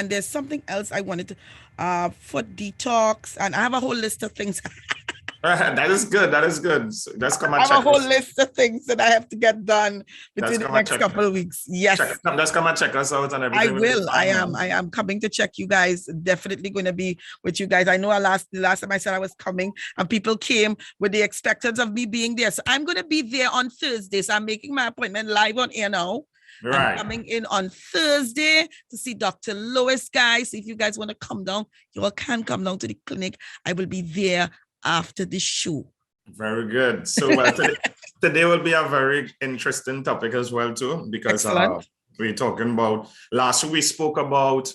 And there's something else I wanted to, foot detox, and I have a whole list of things. That is good. That is good. So let's come I and have a check whole us. list of things that I have to get done Let's between the come and next check. couple of weeks. Yes. Let's come and check us out and I everything will be will. I fine, am. man. I am coming to check you guys. Definitely going to be with you guys. I know the last time I said I was coming, and people came with the expectations of me being there. So I'm going to be there on Thursday. So I'm making my appointment live on air now. I'm Right. coming in on Thursday to see Dr. Lois, guys. If you guys want to come down, you all can come down to the clinic. I will be there after the show. Very good. So today will be a very interesting topic as well too, because we're talking about, last week we spoke about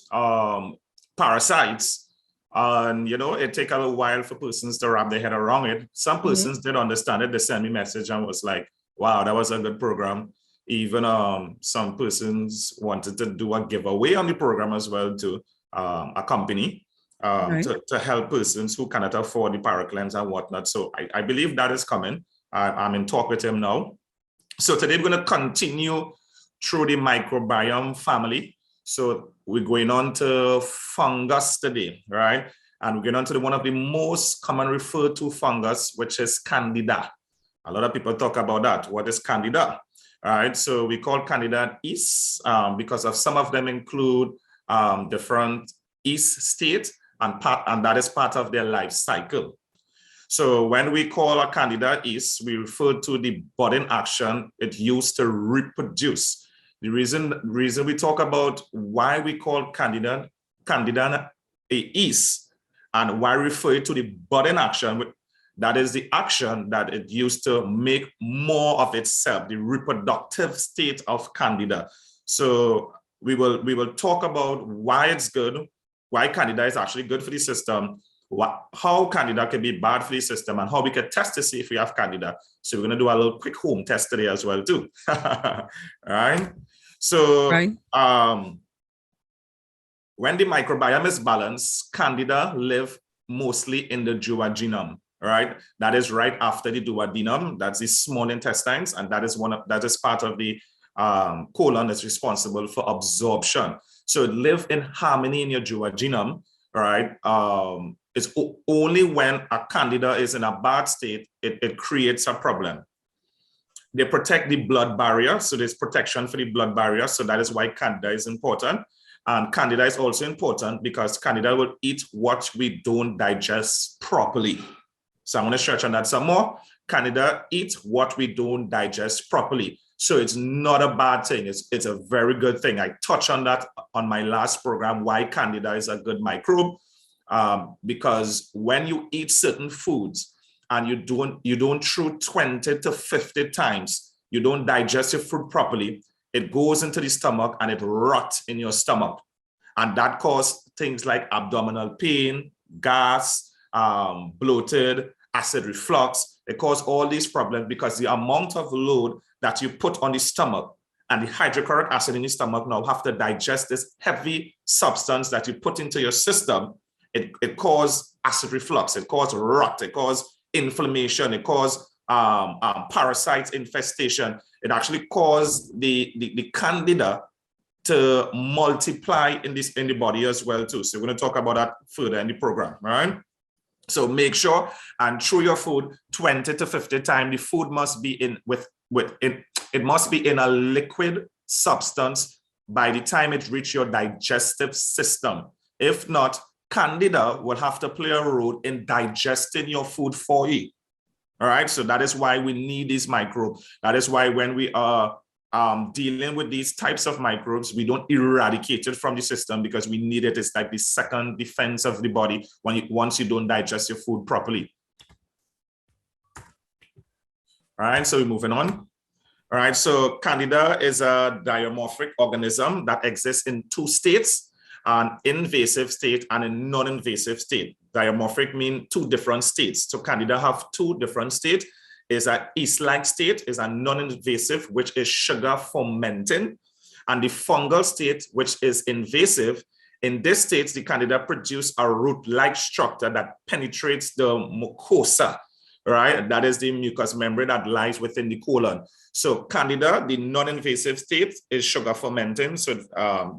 parasites, and it take a little while for persons to wrap their head around it. Some persons did understand it. They sent me a message and was like, wow, that was a good program. Even some persons wanted to do a giveaway on the program as well to a company. To help persons who cannot afford the paracleanse and whatnot. So I believe that is coming. I'm in talk with him now. So today we're going to continue through the microbiome family. So we're going on to fungus today, right? And we're going on to one of the most common referred to fungus, which is Candida. A lot of people talk about that. What is Candida? All right, so we call Candida yeast because of some of them include different yeast states, and that is part of their life cycle. So when we call a Candida yeast, we refer to the budding action it used to reproduce. The reason we talk about why we call Candida a yeast and why refer to the budding action, that is the action that it used to make more of itself, the reproductive state of Candida. So we will talk about why it's good, why Candida is actually good for the system, how Candida can be bad for the system, and how we can test to see if we have Candida. So we're going to do a little quick home test today as well too. All right. So when the microbiome is balanced, Candida live mostly in the duodenum, right? That is right after the duodenum. That's the small intestines, and that is part of the colon that's responsible for absorption. So live in harmony in your duodenum, right? It's only when a Candida is in a bad state, it creates a problem. They protect the blood barrier, so there's protection for the blood barrier. So that is why Candida is important. And Candida is also important because Candida will eat what we don't digest properly. So I'm going to stretch on that some more. Candida eats what we don't digest properly. So it's not a bad thing. It's a very good thing. I touched on that on my last program, why Candida is a good microbe. Because when you eat certain foods and you don't chew 20 to 50 times, you don't digest your food properly, it goes into the stomach and it rots in your stomach. And that causes things like abdominal pain, gas, bloated, acid reflux. It causes all these problems because the amount of load that you put on the stomach and the hydrochloric acid in the stomach now have to digest this heavy substance that you put into your system. It causes acid reflux, it causes rot, it causes inflammation, it causes parasites infestation. It actually causes the Candida to multiply in the body as well too. So we're going to talk about that further in the program, right? So make sure and chew your food 20 to 50 times. The food must be it must be in a liquid substance by the time it reaches your digestive system. If not, Candida will have to play a role in digesting your food for you. All right, so that is why we need these microbes. That is why when we are dealing with these types of microbes, we don't eradicate it from the system because we need it. It's like the second defense of the body once you don't digest your food properly. All right, so we're moving on. All right, so Candida is a dimorphic organism that exists in two states, an invasive state and a non-invasive state. Dimorphic means two different states. So Candida have two different states. Is a yeast-like state, is a non-invasive, which is sugar fermenting, and the fungal state, which is invasive. In this state, the Candida produce a root-like structure that penetrates the mucosa, right? That is the mucous membrane that lies within the colon. So Candida, the non-invasive state, is sugar fermenting. So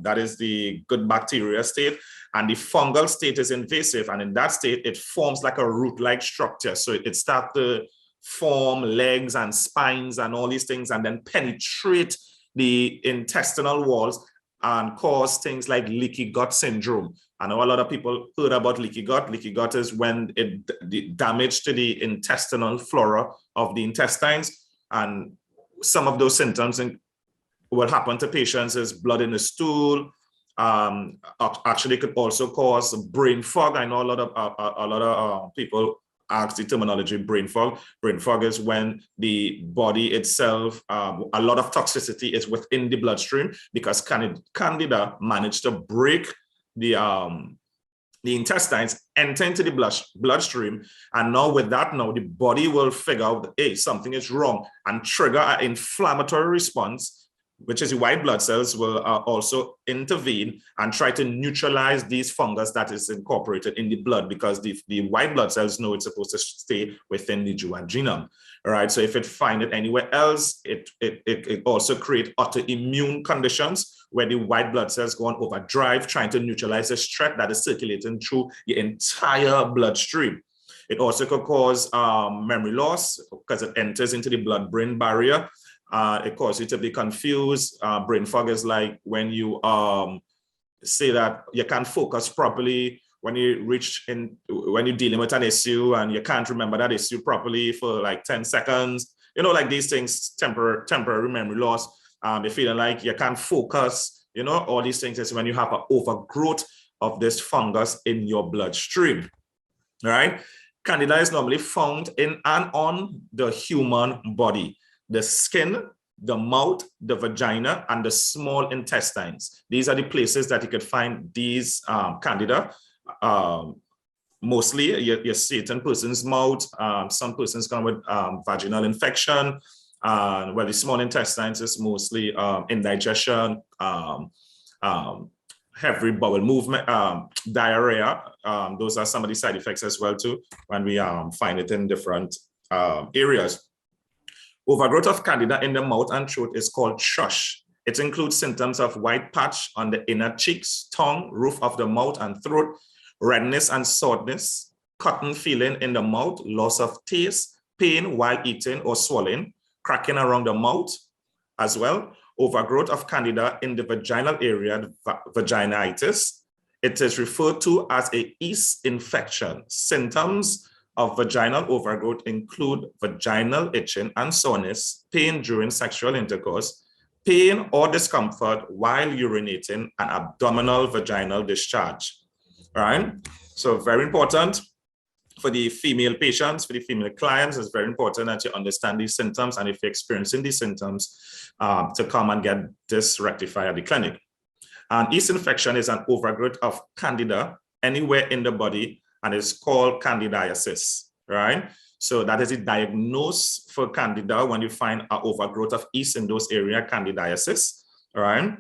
that is the good bacteria state. And the fungal state is invasive. And in that state, it forms like a root-like structure. So it starts to form legs and spines and all these things, and then penetrate the intestinal walls and cause things like leaky gut syndrome. I know a lot of people heard about leaky gut. Leaky gut is when the damage to the intestinal flora of the intestines, and some of those symptoms will happen to patients is blood in the stool. Actually, could also cause brain fog. I know a lot of people ask the terminology brain fog. Brain fog is when the body itself, a lot of toxicity is within the bloodstream because Candida managed to break the intestines, enter into the bloodstream, and now with that, the body will figure out, hey, something is wrong, and trigger an inflammatory response, which is the white blood cells will also intervene and try to neutralize these fungus that is incorporated in the blood, because the white blood cells know it's supposed to stay within the duodenum. All right, so if it finds it anywhere else, it also creates autoimmune conditions where the white blood cells go on overdrive, trying to neutralize the threat that is circulating through the entire bloodstream. It also could cause memory loss because it enters into the blood-brain barrier. It causes you to be confused. Brain fog is like when you say that you can't focus properly when when you're dealing with an issue and you can't remember that issue properly for like 10 seconds. Like these things, temporary memory loss. You're feeling like you can't focus. All these things is when you have an overgrowth of this fungus in your bloodstream. All right. Candida is normally found in and on the human body. The skin, the mouth, the vagina, and the small intestines. These are the places that you could find these Candida. Mostly you see it in person's mouth. Some persons come with vaginal infection. Well, the small intestines is mostly indigestion, heavy bowel movement, diarrhea. Those are some of the side effects as well too when we find it in different areas. Overgrowth of Candida in the mouth and throat is called thrush. It includes symptoms of white patch on the inner cheeks, tongue, roof of the mouth and throat, redness and soreness, cotton feeling in the mouth, loss of taste, pain while eating or swallowing, cracking around the mouth as well. Overgrowth of Candida in the vaginal area, vaginitis. It is referred to as a yeast infection. Symptoms of vaginal overgrowth include vaginal itching and soreness, pain during sexual intercourse, pain or discomfort while urinating, and abdominal vaginal discharge. All right, so very important for the female patients, for the female clients, it's very important that you understand these symptoms, and if you're experiencing these symptoms, to come and get this rectified at the clinic. And yeast infection is an overgrowth of Candida anywhere in the body, and it's called candidiasis, right? So that is a diagnosis for Candida when you find an overgrowth of yeast in those areas, candidiasis, all right?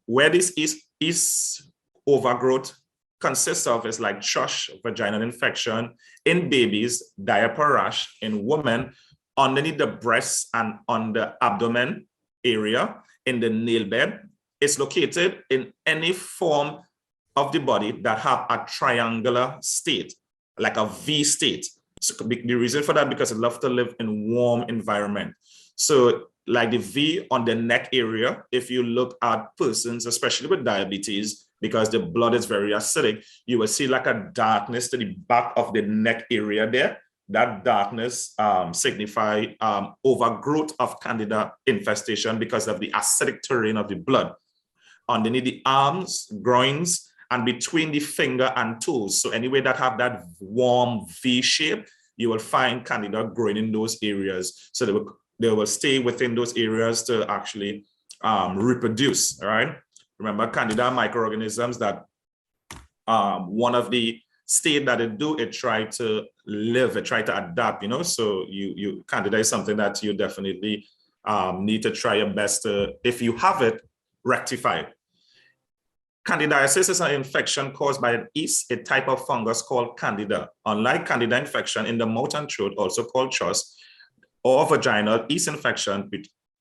Where this yeast overgrowth consists of is like thrush, vaginal infection, in babies, diaper rash, in women, underneath the breasts and on the abdomen area, in the nail bed. It's located in any form of the body that have a triangular state, like a V state. So the reason for that, because it loves to live in warm environment. So like the V on the neck area, if you look at persons, especially with diabetes, because the blood is very acidic, you will see like a darkness to the back of the neck area there. That darkness signify overgrowth of Candida infestation because of the acidic terrain of the blood. Underneath the arms, groins, and between the finger and toes. So anywhere that have that warm V shape, you will find Candida growing in those areas. So they will stay within those areas to actually reproduce, all right? Remember, Candida microorganisms that one of the state that it try to live, it try to adapt, so Candida is something that you definitely need to try your best to, if you have it, rectify it. Candidiasis is an infection caused by an yeast, a type of fungus called Candida. Unlike Candida infection in the mouth and throat, also called chus, or vaginal yeast infection,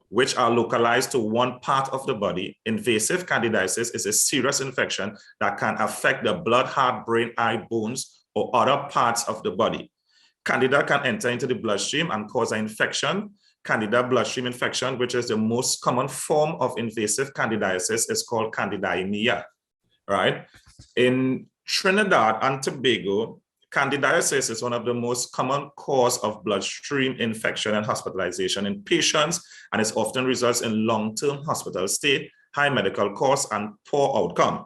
which are localized to one part of the body, invasive candidiasis is a serious infection that can affect the blood, heart, brain, eye, bones, or other parts of the body. Candida can enter into the bloodstream and cause an infection. Candida bloodstream infection, which is the most common form of invasive candidiasis, is called candidemia, right? In Trinidad and Tobago, candidiasis is one of the most common cause of bloodstream infection and hospitalization in patients, and it often results in long-term hospital stay, high medical costs, and poor outcome.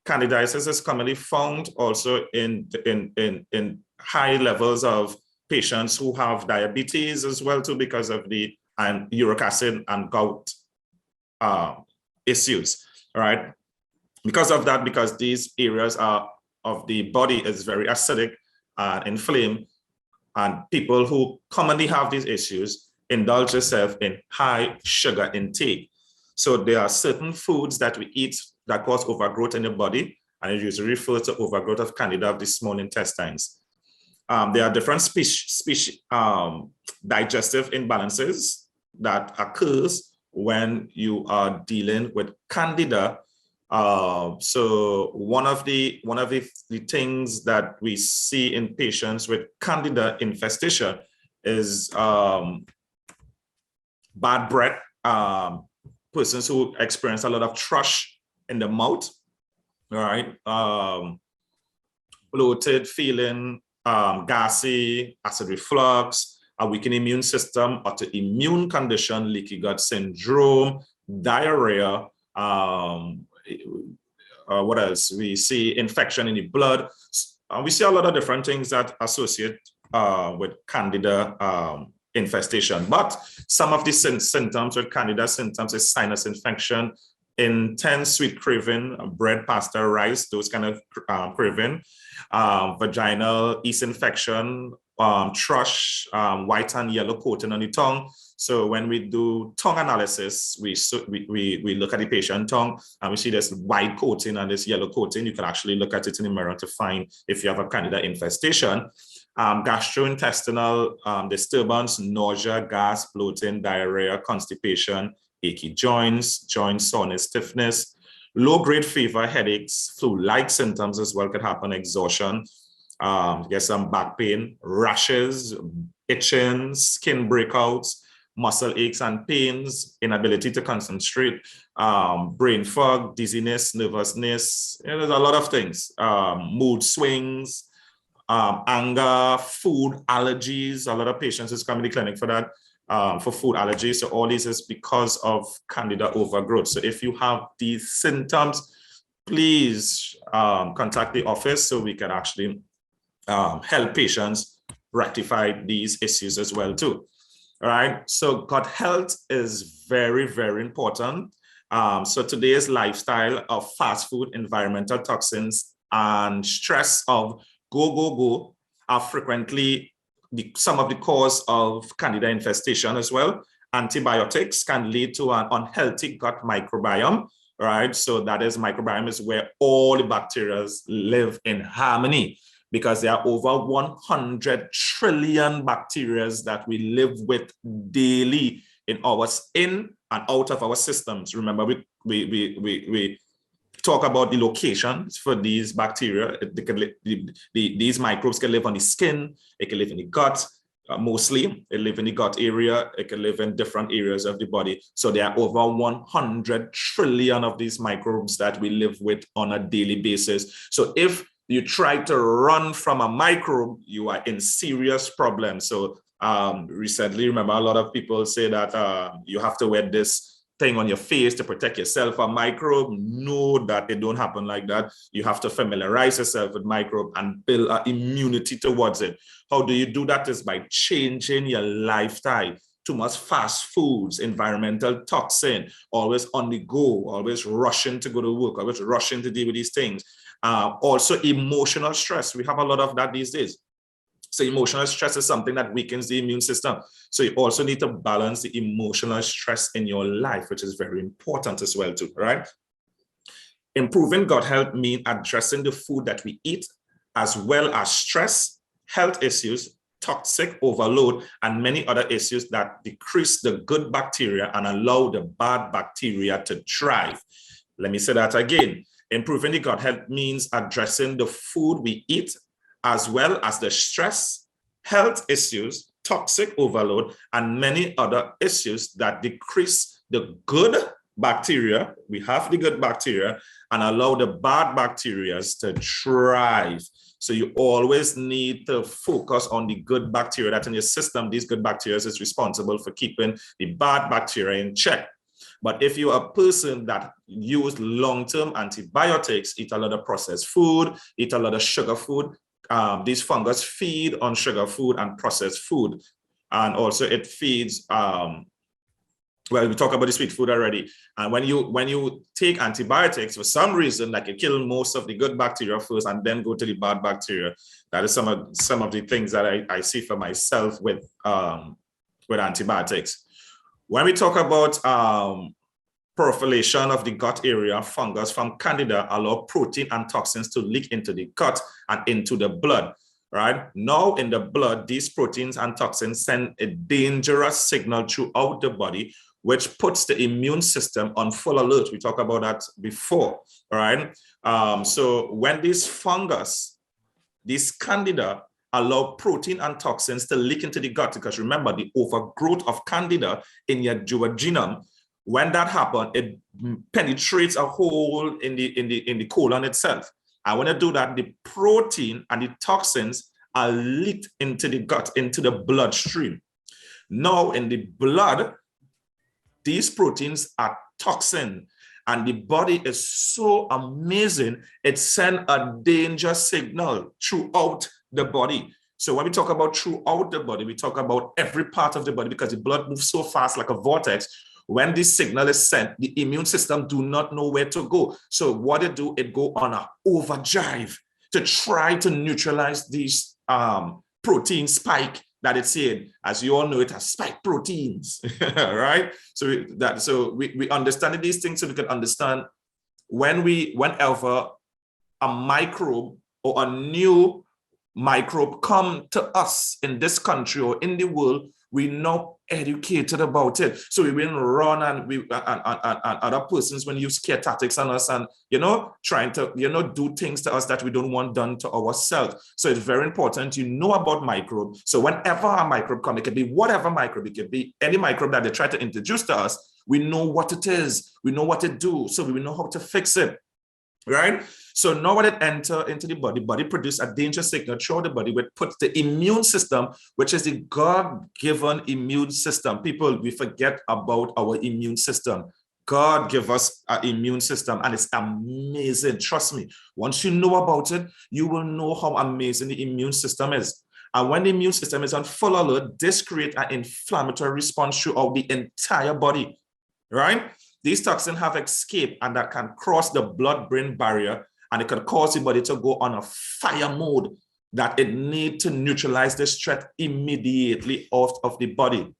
Candidiasis is commonly found also in high levels of patients who have diabetes as well too, because of the uric acid and gout issues, right? Because of that, because these areas of the body is very acidic and inflamed, and people who commonly have these issues indulge themselves in high sugar intake. So there are certain foods that we eat that cause overgrowth in the body, and it usually refers to overgrowth of candida of the small intestines. There are different digestive imbalances that occurs when you are dealing with candida. So one of the things that we see in patients with candida infestation is bad breath, persons who experience a lot of thrush in the mouth, all right, bloated feeling, gassy, acid reflux, a weakened immune system, autoimmune condition, leaky gut syndrome, diarrhea. What else? We see infection in the blood. We see a lot of different things that associate with candida infestation. But some of the symptoms with candida symptoms is sinus infection, intense sweet craving, bread, pasta, rice, those kind of craving, vaginal yeast infection, thrush, white and yellow coating on the tongue. So when we do tongue analysis, we look at the patient tongue and we see this white coating and this yellow coating. You can actually look at it in the mirror to find if you have a candida infestation. Gastrointestinal disturbance, nausea, gas, bloating, diarrhea, constipation, achy joints, joint soreness, stiffness, low-grade fever, headaches, flu-like symptoms as well could happen, exhaustion, get some back pain, rashes, itching, skin breakouts, muscle aches and pains, inability to concentrate, brain fog, dizziness, nervousness, there's a lot of things, mood swings, anger, food allergies. A lot of patients is coming to the clinic for that, for food allergies. So all this is because of candida overgrowth. So if you have these symptoms, please contact the office so we can actually help patients rectify these issues as well too. All right, so gut health is very, very important. So today's lifestyle of fast food, environmental toxins, and stress of go are frequently some of the cause of candida infestation as well. Antibiotics can lead to an unhealthy gut microbiome, right? So that is, microbiome is where all the bacteria live in harmony, because there are over 100 trillion bacteria that we live with daily in and out of our systems. Remember, we talk about the locations for these bacteria. These microbes can live on the skin, it can live in the gut, mostly it live in the gut area, it can live in different areas of the body. So there are over 100 trillion of these microbes that we live with on a daily basis. So if you try to run from a microbe, you are in serious problems. So recently, remember, a lot of people say that you have to wear this thing on your face to protect yourself from microbe. No, that it don't happen like that. You have to familiarize yourself with microbe and build an immunity towards it. How do you do that? Is by changing your lifestyle. Too much fast foods, environmental toxin, always on the go, always rushing to go to work, always rushing to deal with these things. Also emotional stress. We have a lot of that these days. So emotional stress is something that weakens the immune system. So you also need to balance the emotional stress in your life, which is very important as well too, right? Improving gut health means addressing the food that we eat, as well as stress, health issues, toxic overload, and many other issues that decrease the good bacteria and allow the bad bacteria to thrive. Let me say that again. Improving the gut health means addressing the food we eat, as well as the stress, health issues, toxic overload, and many other issues that decrease the good bacteria. We have the good bacteria and allow the bad bacteria to thrive. So you always need to focus on the good bacteria that's in your system. These good bacteria is responsible for keeping the bad bacteria in check. But if you're a person that use long-term antibiotics, eat a lot of processed food, eat a lot of sugar food, these fungus feed on sugar food and processed food. And also it feeds, well, we talked about the sweet food already. And when you take antibiotics, for some reason, like it kill most of the good bacteria first and then go to the bad bacteria. That is some of the things that I see for myself with antibiotics. When we talk about proliferation of the gut area, fungus from Candida allow protein and toxins to leak into the gut and into the blood, right? Now in the blood, these proteins and toxins send a dangerous signal throughout the body, which puts the immune system on full alert. We talked about that before, right? So when these fungus, these Candida, allow protein and toxins to leak into the gut, because remember, the overgrowth of Candida in your duodenum, when that happens, it penetrates a hole in the colon itself. And when I do that, the protein and the toxins are leaked into the gut, into the bloodstream. Now in the blood, these proteins are toxin, and the body is so amazing, it sends a danger signal throughout the body. So when we talk about throughout the body, we talk about every part of the body, because the blood moves so fast like a vortex. When this signal is sent, the immune system do not know where to go. So what it do, it go on an overdrive to try to neutralize these protein spike that it's in. As you all know, it has spike proteins, right? So we understand these things so we can understand whenever a microbe or a new microbe come to us in this country or in the world, we not educated about it. So we will run and other persons when use care tactics on us and, trying to, do things to us that we don't want done to ourselves. So it's very important you know about microbe. So whenever a microbe comes, it can be whatever microbe, it can be any microbe that they try to introduce to us, we know what it is, we know what it do, so we know how to fix it, right? So now when it enters into the body produces a danger signal through the body, which puts the immune system, which is the God-given immune system. People, we forget about our immune system. God gave us an immune system, and it's amazing. Trust me. Once you know about it, you will know how amazing the immune system is. And when the immune system is on full alert, this creates an inflammatory response throughout the entire body, right? These toxins have escaped and that can cross the blood-brain barrier, and it can cause the body to go on a fire mode that it needs to neutralize the threat immediately out of the body.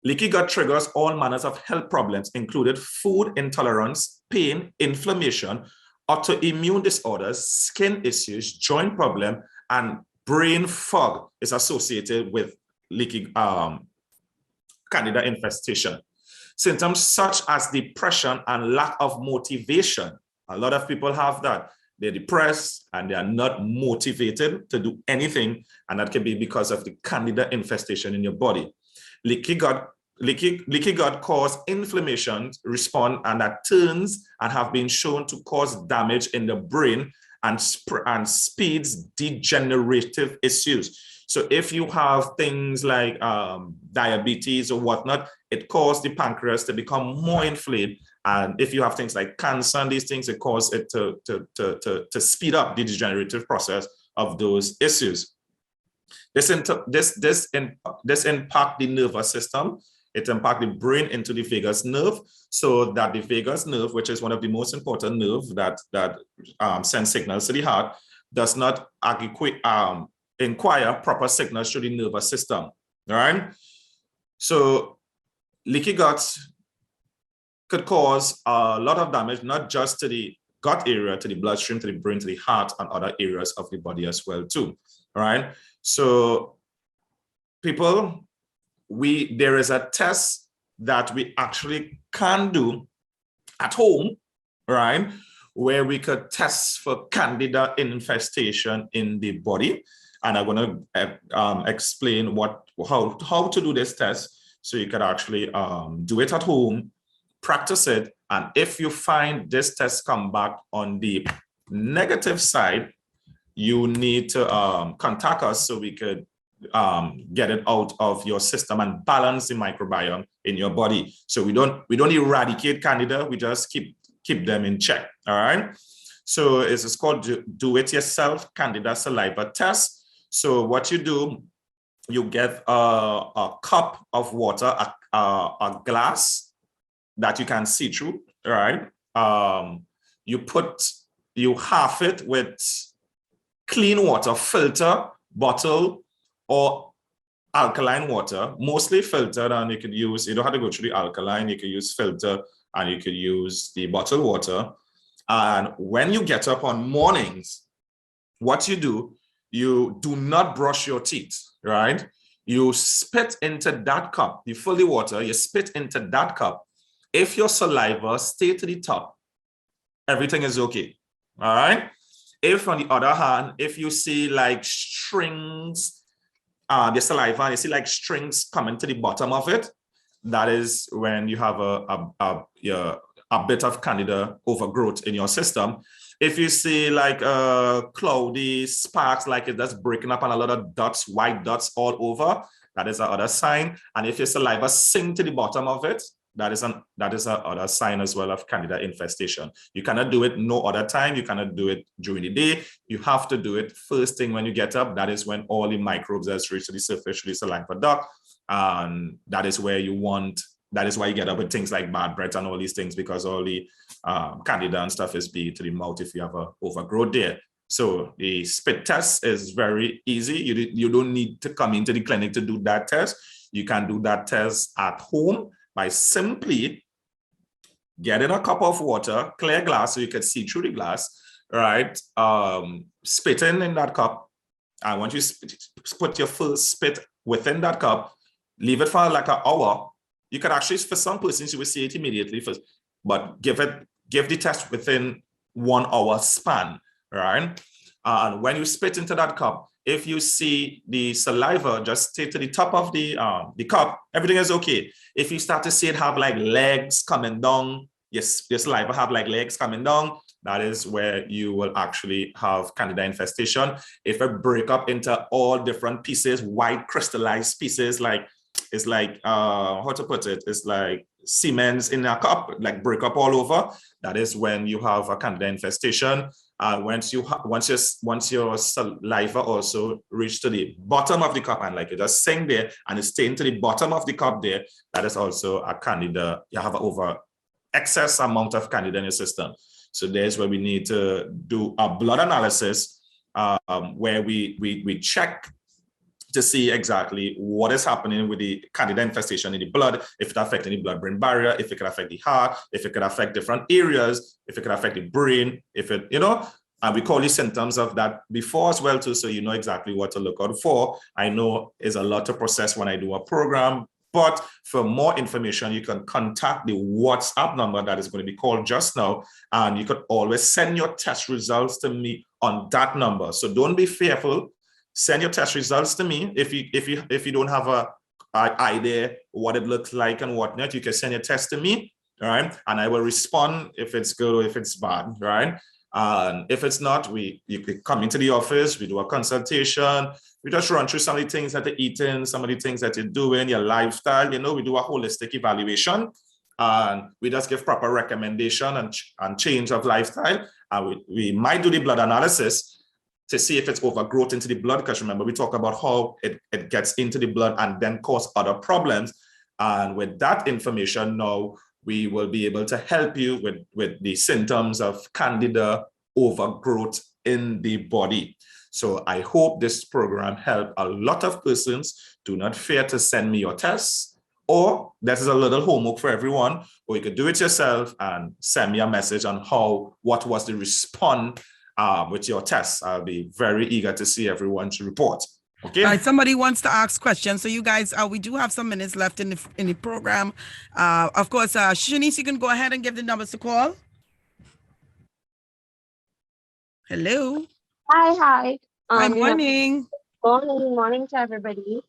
Leaky gut triggers all manners of health problems, including food intolerance, pain, inflammation, autoimmune disorders, skin issues, joint problem, and brain fog is associated with leaky Candida infestation. Symptoms such as depression and lack of motivation. A lot of people have that. They're depressed and they are not motivated to do anything, and that can be because of the Candida infestation in your body. Leaky gut cause inflammation respond, and that turns and have been shown to cause damage in the brain and speeds degenerative issues. So if you have things like diabetes or whatnot, it causes the pancreas to become more inflamed. And if you have things like cancer and these things, it causes it to speed up the degenerative process of those issues. This impacts the nervous system. It impacts the brain into the vagus nerve, so that the vagus nerve, which is one of the most important nerves that sends signals to the heart, does not inquire proper signals through the nervous system. All right. So leaky guts could cause a lot of damage, not just to the gut area, to the bloodstream, to the brain, to the heart, and other areas of the body as well too. All right. So people, there is a test that we actually can do at home, right, where we could test for candida infestation in the body. And I'm going to explain how to do this test so you can actually do it at home, practice it. And if you find this test come back on the negative side, you need to contact us so we could get it out of your system and balance the microbiome in your body. So we don't eradicate candida, we just keep them in check. All right. So it's called do it yourself candida saliva test. So what you do, you get a cup of water, a glass that you can see through. All right. You half it with clean water, filter, bottle, or alkaline water, mostly filtered, and you don't have to go through the alkaline, you can use filter, and you can use the bottled water. And when you get up on mornings, what you do not brush your teeth, right? You spit into that cup, you fill the water, you spit into that cup. If your saliva stay to the top, everything is okay, all right? If on the other hand, if you see like strings, the saliva, and you see like strings coming to the bottom of it, that is when you have a bit of candida overgrowth in your system. If you see like cloudy sparks, like it's just breaking up and a lot of dots, white dots all over, that is another sign. And if your saliva sink to the bottom of it, that is another sign as well of candida infestation. You cannot do it no other time. You cannot do it during the day. You have to do it first thing when you get up. That is when all the microbes has reached the surface through the saliva duct. And that is why you get up with things like bad breath and all these things, because all the candida and stuff is being to the mouth if you have a overgrowth there. So the spit test is very easy. You don't need to come into the clinic to do that test. You can do that test at home by simply getting a cup of water, clear glass, so you can see through the glass, right? Spitting in that cup. And once you put your first spit within that cup, leave it for like an hour. You can actually, for some persons, you will see it immediately, but give the test within 1 hour span, right? And when you spit into that cup, if you see the saliva just stay to the top of the cup, everything is okay. If you start to see it have like legs coming down, yes, your saliva have like legs coming down, that is where you will actually have candida infestation. If it break up into all different pieces, white crystallized pieces, like it's like how to put it, it's like cements in a cup, like break up all over, that is when you have a candida infestation. Once your saliva also reach to the bottom of the cup and like it just sink there and it's staying to the bottom of the cup there, that is also a candida. You have an over excess amount of candida in your system. So there's where we need to do a blood analysis where we check to see exactly what is happening with the candida infestation in the blood, if it affects the blood-brain barrier, if it could affect the heart, if it could affect different areas, if it could affect the brain, if it, and we call these symptoms of that before as well too, so you know exactly what to look out for. I know it's a lot to process when I do a program, but for more information, you can contact the WhatsApp number that is going to be called just now, and you could always send your test results to me on that number. So don't be fearful. Send your test results to me. If you don't have an idea what it looks like and whatnot, you can send your test to me, right? And I will respond if it's good or if it's bad, right? And if it's not, you could come into the office, we do a consultation, we just run through some of the things that you're eating, some of the things that you're doing, your lifestyle, we do a holistic evaluation, and we just give proper recommendation and change of lifestyle. And we might do the blood analysis to see if it's overgrowth into the blood, because remember, we talk about how it gets into the blood and then cause other problems. And with that information now, we will be able to help you with the symptoms of candida overgrowth in the body. So I hope this program helped a lot of persons. Do not fear to send me your tests Or this is a little homework for everyone, or you could do it yourself and send me a message on what was the response with your test. I'll be very eager to see everyone's report. Okay. All right, somebody wants to ask questions. So you guys, we do have some minutes left in the program. Of course, Shanice, you can go ahead and give the numbers to call. Hello. Hi. Hi, morning. Morning to everybody.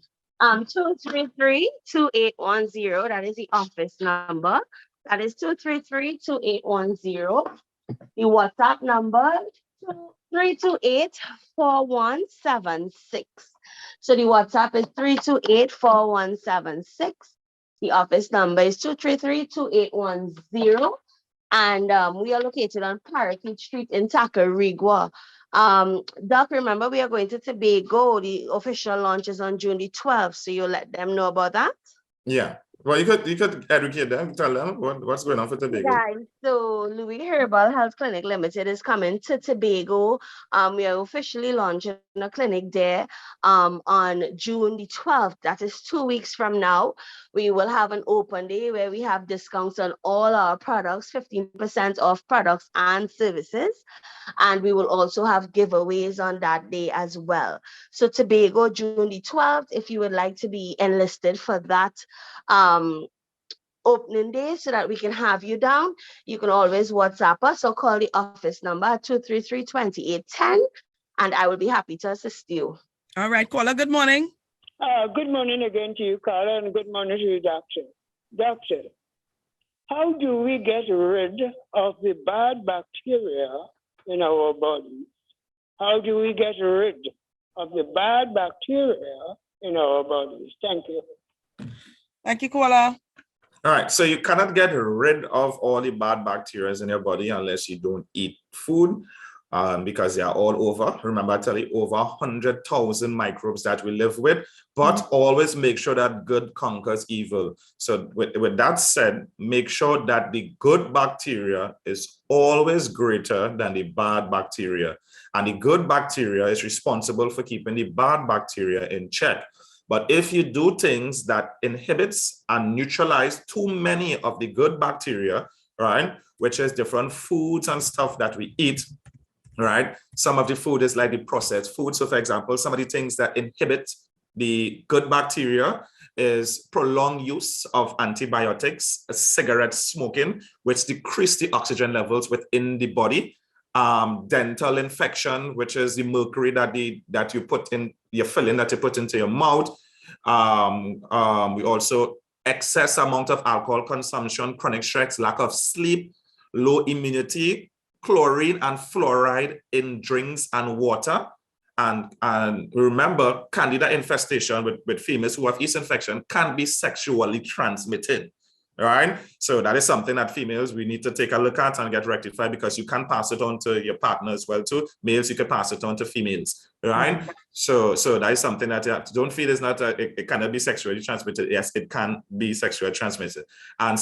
233-2810. That is the office number. That is 233-2810. The WhatsApp number 328-4176. So the WhatsApp is 328-4176. The office number is 233-2810. And we are located on Parakeet Street in Tacarigua. Doc, remember we are going to Tobago. The official launch is on June the 12th. So you'll let them know about that? Yeah. Well, you could educate them, tell them what's going on for Tobago. Guys, so Louie Herbal Health Clinic Limited is coming to Tobago. We are officially launching a clinic there on June the 12th. That is 2 weeks from now. We will have an open day where we have discounts on all our products, 15% off products and services. And we will also have giveaways on that day as well. So Tobago, June the 12th, if you would like to be enlisted for that opening day so that we can have you down, you can always WhatsApp us or call the office number at 233-2810, and I will be happy to assist you. All right, caller, good morning. Good morning again to you, Carla, and good morning to you, Doctor. Doctor, how do we get rid of the bad bacteria in our bodies? How do we get rid of the bad bacteria in our bodies? Thank you. Thank you, caller. All right, so you cannot get rid of all the bad bacteria in your body unless you don't eat food, because they are all over. Remember, I tell you, over 100,000 microbes that we live with, but always make sure that good conquers evil. So with that said, make sure that the good bacteria is always greater than the bad bacteria. And the good bacteria is responsible for keeping the bad bacteria in check. But if you do things that inhibits and neutralize too many of the good bacteria, right, which is different foods and stuff that we eat, right? Some of the food is like the processed food. So for example, some of the things that inhibit the good bacteria is prolonged use of antibiotics, cigarette smoking, which decrease the oxygen levels within the body. Dental infection, which is the mercury that you put in your filling that you put into your mouth. We also excess amount of alcohol consumption, chronic stress, lack of sleep, low immunity, chlorine and fluoride in drinks and water. And remember, candida infestation with females who have yeast infection can be sexually transmitted. All right. So that is something that females, we need to take a look at and get rectified, because you can pass it on to your partner as well too. Males, you can pass it on to females. Right. So that is something that you have to, don't feel it's not, it cannot be sexually transmitted. Yes, it can be sexually transmitted. And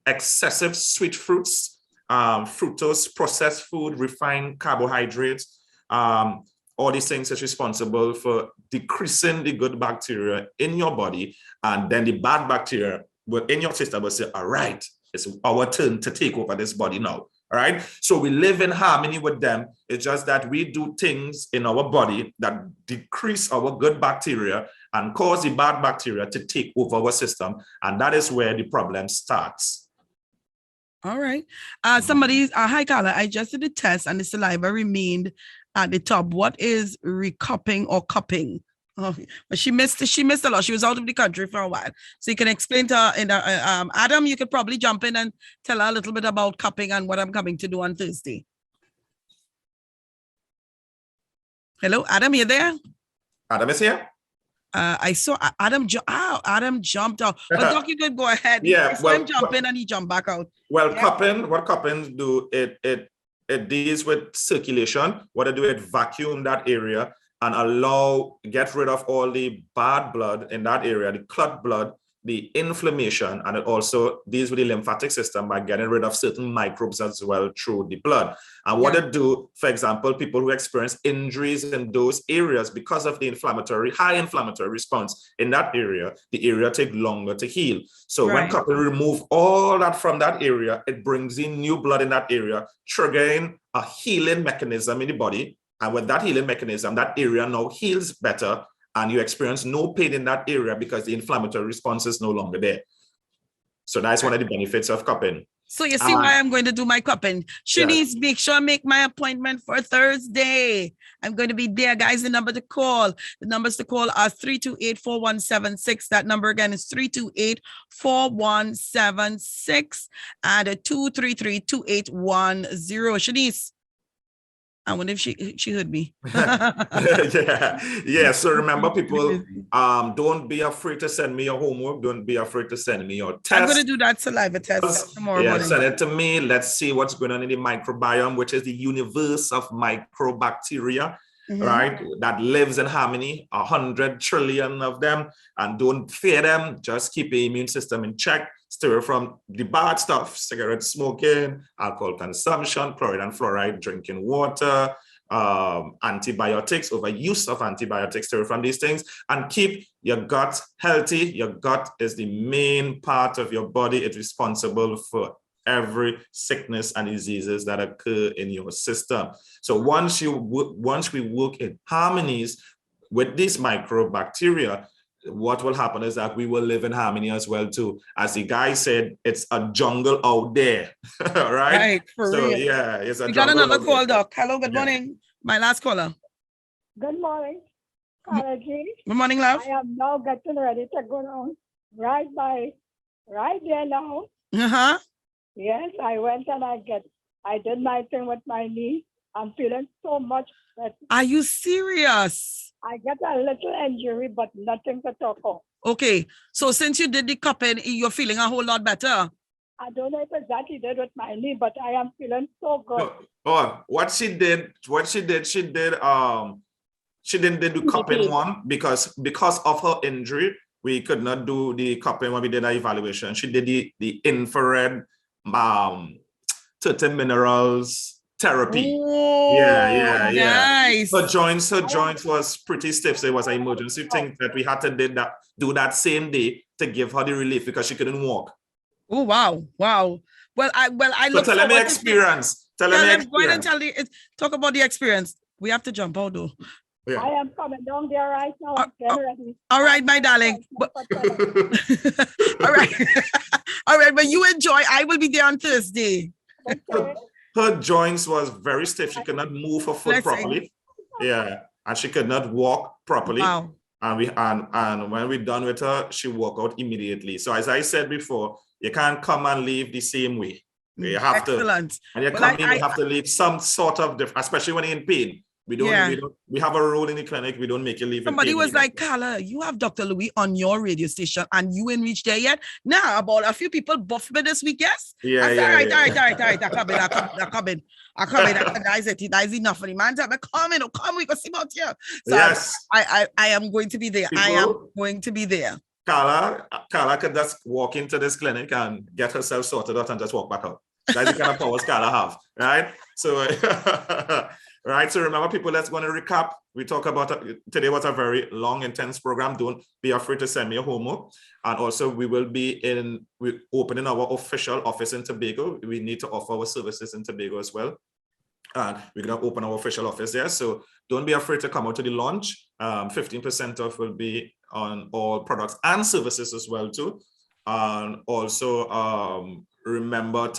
excessive sweet fruits, fructose, processed food, refined carbohydrates, all these things is responsible for decreasing the good bacteria in your body, and then the bad bacteria in your system will say, all right, it's our turn to take over this body now. All right. So we live in harmony with them. It's just that we do things in our body that decrease our good bacteria and cause the bad bacteria to take over our system. And that is where the problem starts. All right. Hi, Carla. I just did the test and the saliva remained at the top. What is recupping or cupping? Oh, but she missed a lot. She was out of the country for a while. So you can explain to her. Adam, you could probably jump in and tell her a little bit about cupping and what I'm coming to do on Thursday. Hello, Adam, you there? Adam is here. I saw Adam. Adam jumped out. But Doc, you could go ahead. Yeah, well, jump in and he jumped back out. Well, yeah. What cupping do, it deals with circulation. What they do, it vacuum that area and get rid of all the bad blood in that area, the clot blood, the inflammation, and it also deals with the lymphatic system by getting rid of certain microbes as well through the blood. And what it do, for example, people who experience injuries in those areas because of the high inflammatory response in that area, the area take longer to heal. So when couple remove all that from that area, it brings in new blood in that area, triggering a healing mechanism in the body. And with that healing mechanism, that area now heals better, and you experience no pain in that area because the inflammatory response is no longer there. So that's one of the benefits of cupping. So you see why I'm going to do my cupping. Shanice, make sure I make my appointment for Thursday. I'm going to be there, guys. The number to call. The numbers to call are 328-4176. That number again is 328-4176 and 233-2810. Shanice, I wonder if she heard me. yeah. So remember, people, don't be afraid to send me your homework. Don't be afraid to send me your test. I'm going to do that saliva test tomorrow morning. Send it to me. Let's see what's going on in the microbiome, which is the universe of microbacteria, right? That lives in harmony, 100 trillion of them. And don't fear them. Just keep your immune system in check. Stay away from the bad stuff: cigarette smoking, alcohol consumption, chloride and fluoride, drinking water, antibiotics, overuse of antibiotics. Stay away from these things and keep your gut healthy. Your gut is the main part of your body. It's responsible for every sickness and diseases that occur in your system. So once we work in harmonies with these microbacteria, what will happen is that we will live in harmony as well too. As the guy said, it's a jungle out there, right? Right, for real. Yeah, it's a we jungle. Got another call, Doc. Hello, good morning. My last caller. Good morning, Carla G. Good morning, love. I am now getting ready to go down right there now. Yes, I went and I did my thing with my knee. I'm feeling so much better. Are you serious? I get a little injury, but nothing to talk of. Okay, so since you did the cupping, you're feeling a whole lot better. I don't know if it's that he did with my knee, but I am feeling so good. What she did, she didn't do the cupping one because of her injury. We could not do the cupping when we did our evaluation. She did the infrared 30 minerals therapy. Yeah. Nice. Her joints was pretty stiff, so it was an emergency thing that we had to do that same day to give her the relief because she couldn't walk. Oh wow. Well, I look. So tell me experience. Talk about the experience. We have to jump out though. Yeah. I am coming down there right now. Ready. All right, my darling. All right. All right, but you enjoy. I will be there on Thursday. Okay. Her joints was very stiff. She could not move her foot properly. Yeah, and she could not walk properly. Wow. And when we're done with her, she walked out immediately. So as I said before, you can't come and leave the same way. You have Excellent. to, and you have to leave some sort of different, especially when you're in pain. We have a role in the clinic. We don't make you leave. Somebody was like, Carla, you have Dr. Louie on your radio station and you ain't reached there yet. Now, about a few people buffed me this week, yes? Yeah, all right. I come in. That is enough for the man. I'm coming, we can see about here. So yes. I am going to be there. I am going to be there. Carla could just walk into this clinic and get herself sorted out and just walk back out. That's the kind of powers Carla have, right? So right. So remember, people, let's go and recap. We talk about today was a very long, intense program. Don't be afraid to send me your homework. And also we're opening our official office in Tobago. We need to offer our services in Tobago as well. And we're going to open our official office there. So don't be afraid to come out to the launch. 15% off will be on all products and services as well too. And also remember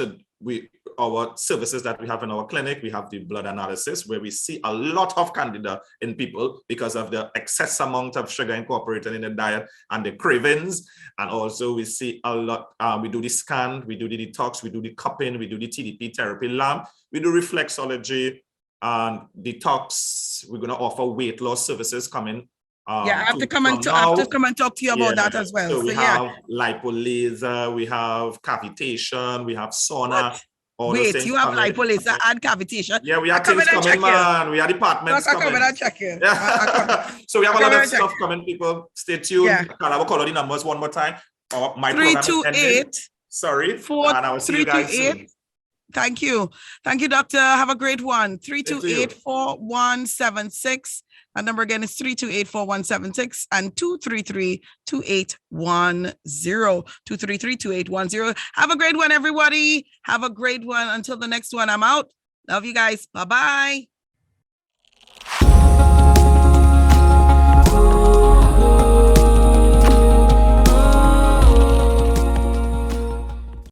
our services that we have in our clinic. We have the blood analysis where we see a lot of candida in people because of the excess amount of sugar incorporated in the diet and the cravings. And also we see a lot, we do the scan, we do the detox, we do the cupping, we do the TDP therapy lab, we do reflexology and detox. We're going to offer weight loss services coming. I have to come and talk to you about that as well. So we have lipolaser, we have cavitation, we have sauna. Wait, you have lipolaser and cavitation? Yeah, we have things coming, man. We have departments coming. And check you. Yeah. So we have a lot of stuff coming, people. Stay tuned. Yeah. I will call out the numbers one more time. my program is ending. 328. Sorry. 4 And I will see you guys soon. Thank you. Thank you, doctor. Have a great one. 328-4176. That number again is 328-4176 and 233-2810. 233-2810. Have a great one, everybody. Have a great one. Until the next one, I'm out. Love you guys. Bye-bye.